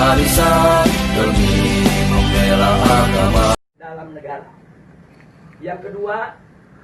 barisan demi membela agama dalam negara. Yang kedua,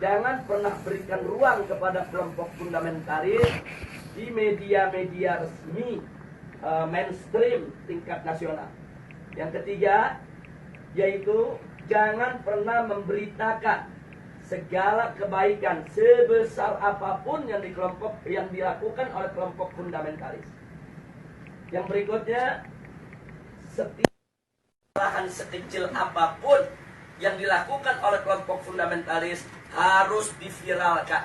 jangan pernah berikan ruang kepada kelompok fundamentalis di media-media resmi mainstream tingkat nasional. Yang ketiga, yaitu jangan pernah memberitakan segala kebaikan sebesar apapun yang dilakukan oleh kelompok fundamentalis. Yang berikutnya, setiap kesalahan sekecil apapun yang dilakukan oleh kelompok fundamentalis harus diviralkan,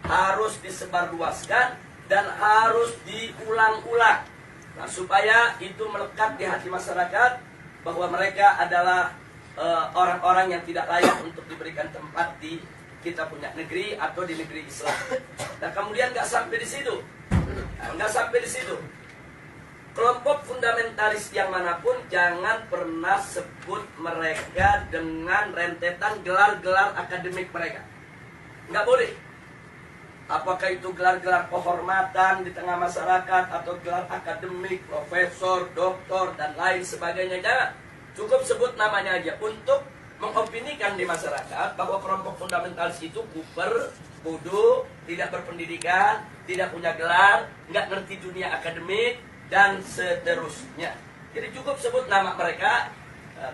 harus disebarluaskan, dan harus diulang-ulang. Nah, supaya itu melekat di hati masyarakat bahwa mereka adalah orang-orang yang tidak layak untuk diberikan tempat di kita punya negeri atau di negeri Islam. Nah, kemudian nggak sampai di situ, kelompok fundamentalis yang manapun jangan pernah sebut mereka dengan rentetan gelar-gelar akademik mereka. Nggak boleh. Apakah itu gelar-gelar kehormatan di tengah masyarakat atau gelar akademik, profesor, doktor, dan lain sebagainya. Jangan. Cukup sebut namanya aja untuk mengopinikan di masyarakat bahwa kelompok fundamentalis itu kuper, bodoh, tidak berpendidikan, tidak punya gelar, nggak ngerti dunia akademik, dan seterusnya. Jadi cukup sebut nama mereka,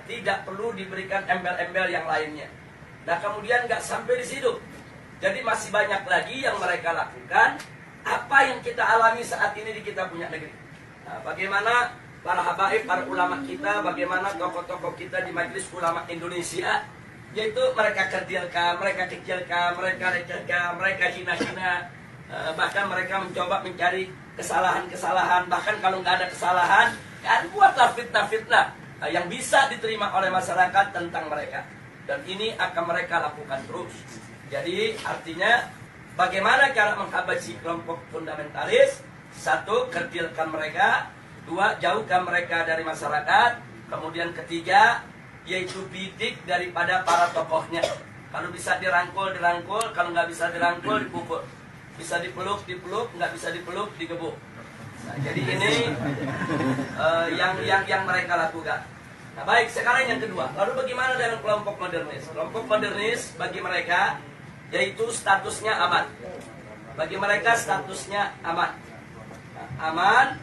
tidak perlu diberikan embel-embel yang lainnya. Nah, kemudian nggak sampai di situ. Jadi masih banyak lagi yang mereka lakukan. Apa yang kita alami saat ini di kita punya negeri. Nah, bagaimana para habaib, para ulama kita, bagaimana tokoh-tokoh kita di Majelis Ulama Indonesia, yaitu mereka kecilkan, mereka recehkan, mereka hina-hina, bahkan mereka mencoba mencari kesalahan-kesalahan, bahkan kalau nggak ada kesalahan, kan buatlah fitnah-fitnah yang bisa diterima oleh masyarakat tentang mereka. Dan ini akan mereka lakukan terus. Jadi artinya bagaimana cara menghabisi kelompok fundamentalis? Satu, kerdilkan mereka. Dua, jauhkan mereka dari masyarakat. Kemudian ketiga, yaitu bidik daripada para tokohnya. Kalau bisa dirangkul, dirangkul. Kalau nggak bisa dirangkul, dipukul. Bisa dipeluk, nggak bisa dipeluk, digebuk. Nah, jadi ini yang mereka lakukan. Nah, baik, sekarang yang kedua. Lalu bagaimana dengan kelompok modernis? Kelompok modernis bagi mereka yaitu statusnya aman. Bagi mereka statusnya aman. Nah, aman,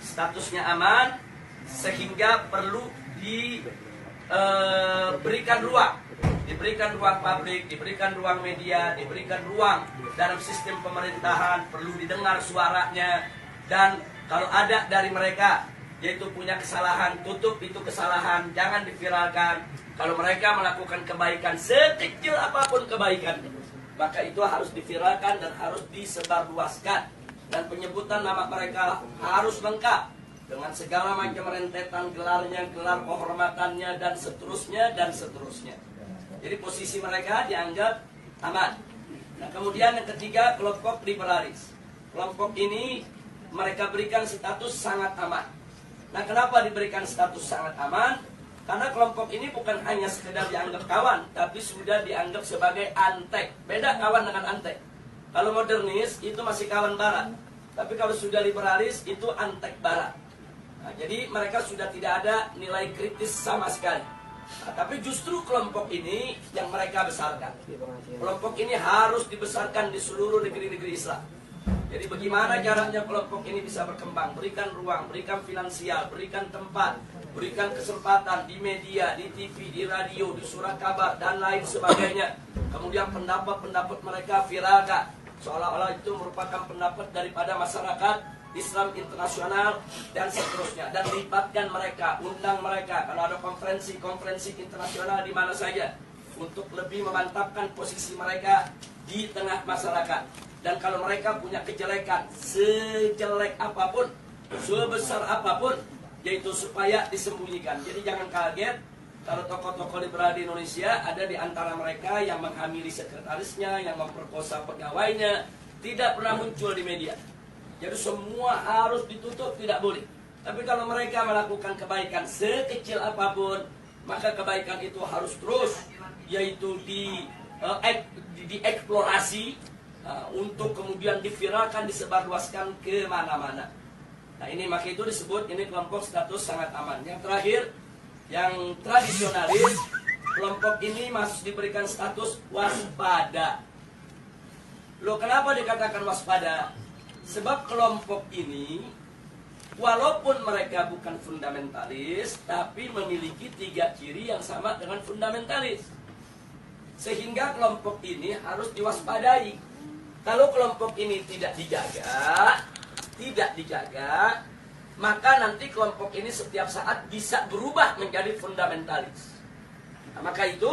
statusnya aman, sehingga perlu diberikan ruang. Diberikan ruang publik, diberikan ruang media, diberikan ruang dalam sistem pemerintahan, perlu didengar suaranya. Dan kalau ada dari mereka yaitu punya kesalahan, tutup itu kesalahan, jangan diviralkan. Kalau mereka melakukan kebaikan, sekecil apapun kebaikan, maka itu harus diviralkan dan harus disebarluaskan. Dan penyebutan nama mereka harus lengkap dengan segala macam rentetan gelarnya, gelar kehormatannya, dan seterusnya, dan seterusnya. Jadi posisi mereka dianggap aman. Nah, kemudian yang ketiga, kelompok liberalis. Kelompok ini mereka berikan status sangat aman. Nah, kenapa diberikan status sangat aman? Karena kelompok ini bukan hanya sekedar dianggap kawan, tapi sudah dianggap sebagai antek. Beda kawan dengan antek. Kalau modernis itu masih kawan barat, tapi kalau sudah liberalis itu antek barat. Nah, jadi mereka sudah tidak ada nilai kritis sama sekali. Nah, tapi justru kelompok ini yang mereka besarkan. Kelompok ini harus dibesarkan di seluruh negeri-negeri Islam. Jadi bagaimana caranya kelompok ini bisa berkembang? Berikan ruang, berikan finansial, berikan tempat, berikan kesempatan di media, di TV, di radio, di surat kabar, dan lain sebagainya. Kemudian pendapat-pendapat mereka viralkan, seolah-olah itu merupakan pendapat daripada masyarakat Islam internasional, dan seterusnya. Dan libatkan mereka, undang mereka kalau ada konferensi internasional di mana saja, untuk lebih memantapkan posisi mereka di tengah masyarakat. Dan kalau mereka punya kejelekan, sejelek apapun, sebesar apapun, yaitu supaya disembunyikan. Jadi jangan kaget kalau tokoh-tokoh liberal di Indonesia ada di antara mereka yang menghamili sekretarisnya, yang memperkosa pegawainya, tidak pernah muncul di media. Jadi semua harus ditutup, tidak boleh. Tapi kalau mereka melakukan kebaikan sekecil apapun, maka kebaikan itu harus terus, yaitu dieksplorasi, untuk kemudian diviralkan, disebarluaskan ke mana-mana. Nah ini maka itu disebut ini kelompok status sangat aman. Yang terakhir, yang tradisionalis, kelompok ini masih diberikan status waspada. Loh kenapa dikatakan waspada? Sebab kelompok ini walaupun mereka bukan fundamentalis, tapi memiliki 3 ciri yang sama dengan fundamentalis. Sehingga kelompok ini harus diwaspadai. Kalau kelompok ini tidak dijaga, maka nanti kelompok ini setiap saat bisa berubah menjadi fundamentalis. Nah, maka itu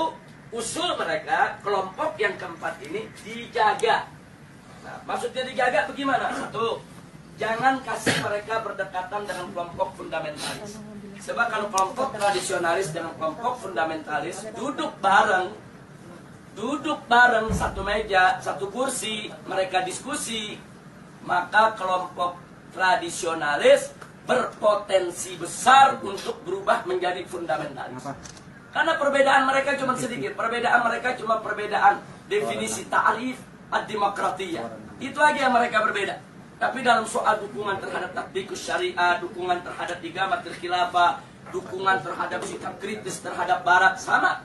usul mereka, kelompok yang keempat ini dijaga. Nah, maksudnya dijaga bagaimana? Satu, jangan kasih mereka berdekatan dengan kelompok fundamentalis. Sebab kalau kelompok tradisionalis dengan kelompok fundamentalis duduk bareng satu meja, satu kursi, mereka diskusi, maka kelompok tradisionalis berpotensi besar untuk berubah menjadi fundamentalis. Karena perbedaan mereka cuma sedikit, perbedaan definisi ta'rif ad-demokratiyah. Itu aja yang mereka berbeda. Tapi dalam soal dukungan terhadap tatbikus syariah, dukungan terhadap igamatul khilafah, dukungan terhadap sikap kritis terhadap barat, sama.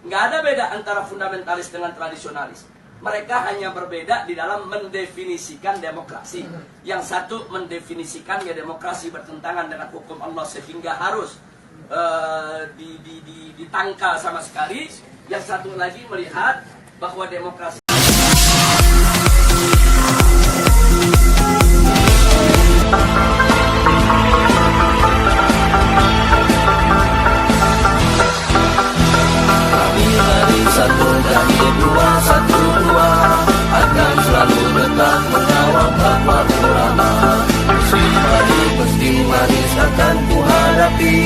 Nggak ada beda antara fundamentalis dengan tradisionalis. Mereka hanya berbeda di dalam mendefinisikan demokrasi. Yang satu mendefinisikan ya demokrasi bertentangan dengan hukum Allah sehingga harus ditangkal sama sekali. Yang satu lagi melihat bahwa demokrasi satu dari satu dua akan selalu datang mengawal fatwa ulama. Mesti manis akan kuhadapi,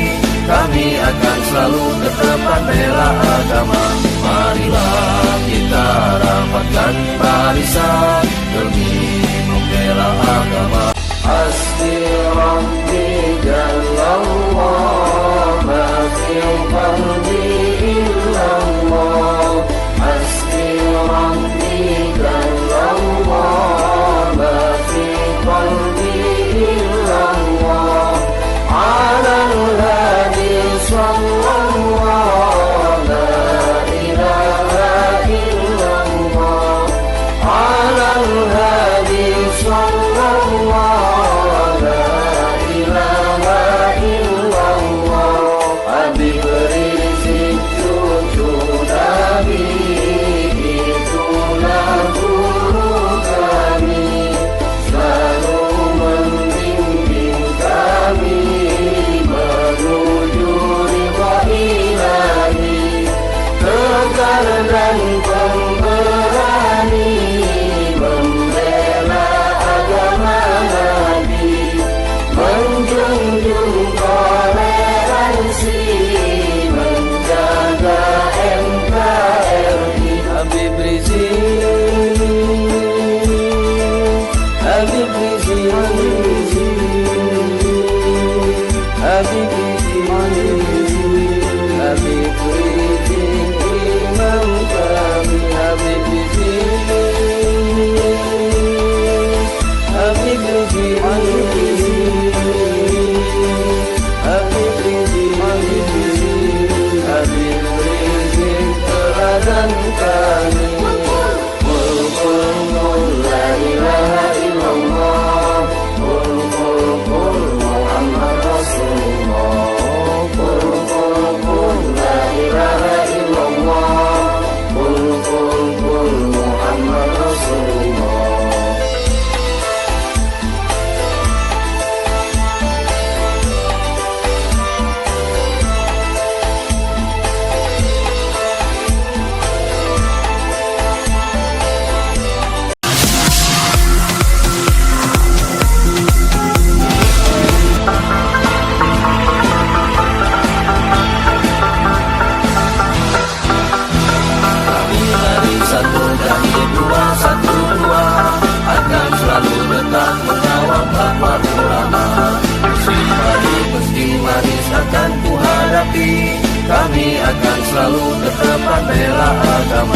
kami akan selalu tetap membela agama. Marilah kita rapatkan barisan demi membela agama. Hasbi Rabbi Jallallah, ma fi qalbi illallah. Hasbi Rabbi Jallallah, ma fi qalbi illallah. Ala al-hadi sallallahu, la ilaha illallah. Ala al-hadi sallallahu, dan pemberani membela agama Nabi, menjunjung toleransi, menjaga NKRI. Habib Rizik, Habib Rizik, Habib Rizik, Habib Rizik, Imam kami Habib Rizik, Habib Rizik, Habib Rizik, Habib Rizik teladan kami. Qul la ilaha illallah, qul Muhammad Rasulullah, qul la ilaha illallah, qul Muhammad Rasulullah. Satu dua akan selalu datang mengawal fatwa ulama. Mesti manis akan kuhadapi, kami akan selalu tetap membela agama.